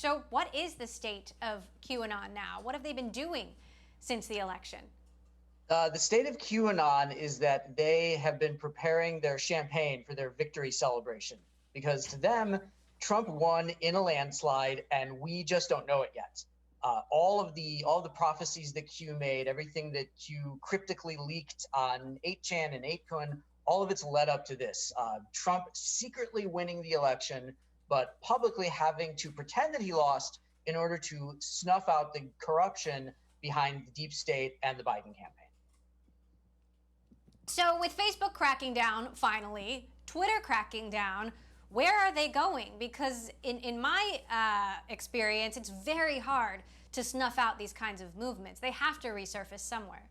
So what is the state of QAnon now? What have they been doing since the election? The state of QAnon is that they have been preparing their champagne for their victory celebration, because to them, Trump won in a landslide, and we just don't know it yet. All of the prophecies that Q made, everything that Q cryptically leaked on 8chan and 8kun, all of it's led up to this. Trump secretly winning the election, but publicly having to pretend that he lost in order to snuff out the corruption behind the deep state and the Biden campaign. So with Facebook cracking down, finally, Twitter cracking down, where are they going? Because in my experience, it's very hard to snuff out these kinds of movements. They have to resurface somewhere.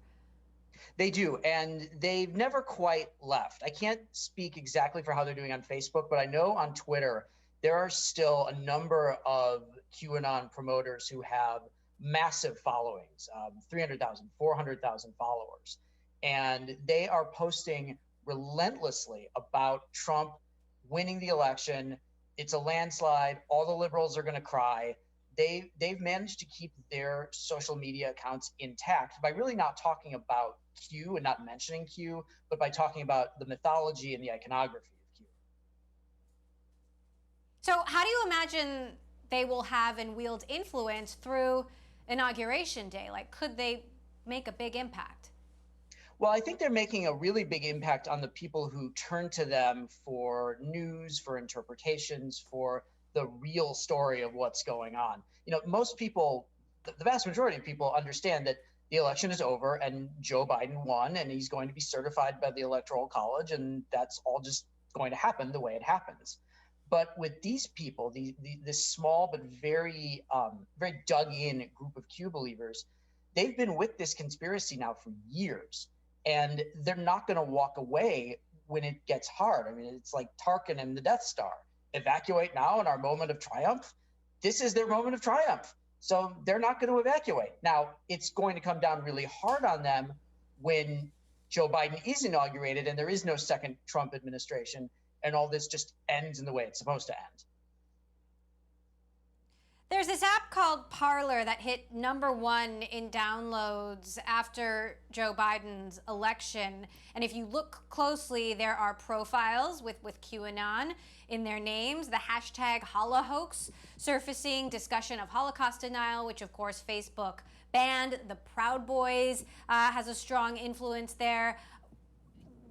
They do, and they've never quite left. I can't speak exactly for how they're doing on Facebook, but I know on Twitter, there are still a number of QAnon promoters who have massive followings, 300,000, 400,000 followers. And they are posting relentlessly about Trump winning the election. It's a landslide. All the liberals are going to cry. They've managed to keep their social media accounts intact by really not talking about Q and not mentioning Q, but by talking about the mythology and the iconography of Q. So how do you imagine they will have and wield influence through Inauguration Day? Like, could they make a big impact? Well, I think they're making a really big impact on the people who turn to them for news, for interpretations, for the real story of what's going on. You know, most people, the vast majority of people understand that the election is over and Joe Biden won and he's going to be certified by the Electoral College, and that's all just going to happen the way it happens. But with these people, this small but very dug in group of Q believers, they've been with this conspiracy now for years. And they're not going to walk away when it gets hard. I mean, it's like Tarkin and the Death Star. Evacuate now in our moment of triumph. This is their moment of triumph. So they're not going to evacuate. Now, it's going to come down really hard on them when Joe Biden is inaugurated and there is no second Trump administration, and all this just ends in the way it's supposed to end. There's this app called Parlor that hit #1 in downloads after Joe Biden's election. And if you look closely, there are profiles with QAnon in their names, the hashtag HoloHoax surfacing, discussion of Holocaust denial, which of course Facebook banned. The Proud Boys has a strong influence there.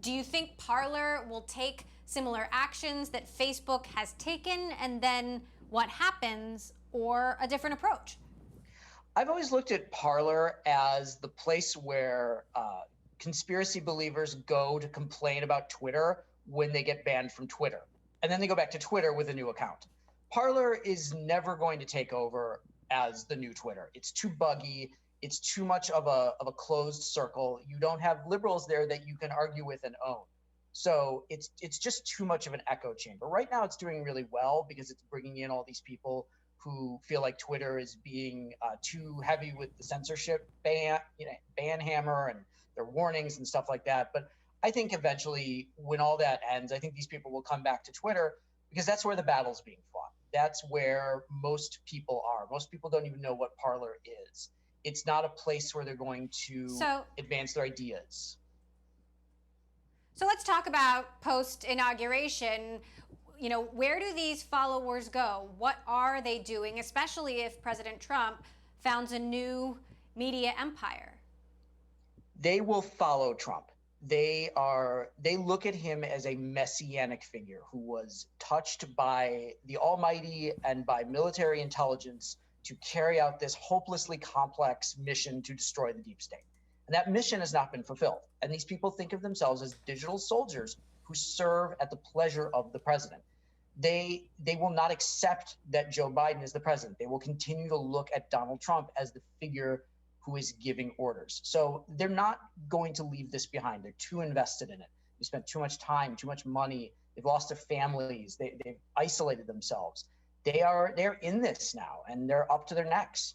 Do you think Parlor will take similar actions that Facebook has taken, and then what happens, or a different approach? I've always looked at Parlor as the place where conspiracy believers go to complain about Twitter when they get banned from Twitter. And then they go back to Twitter with a new account. Parlor is never going to take over as the new Twitter. It's too buggy. It's too much of a closed circle. You don't have liberals there that you can argue with and own. So it's just too much of an echo chamber. Right now it's doing really well because it's bringing in all these people who feel like Twitter is being too heavy with the censorship ban hammer and their warnings and stuff like that. But I think eventually, when all that ends, I think these people will come back to Twitter because that's where the battle's being fought. That's where most people are. Most people don't even know what Parlor is. It's not a place where they're going to advance their ideas. So let's talk about post-inauguration. You know, where do these followers go? What are they doing, especially if President Trump founds a new media empire? They will follow Trump. They look at him as a messianic figure who was touched by the Almighty and by military intelligence to carry out this hopelessly complex mission to destroy the deep state. And that mission has not been fulfilled. And these people think of themselves as digital soldiers who serve at the pleasure of the president. They will not accept that Joe Biden is the president. They will continue to look at Donald Trump as the figure who is giving orders. So they're not going to leave this behind. They're too invested in it. They spent too much time, too much money. They've lost their families. They've isolated themselves. They're in this now, and they're up to their necks.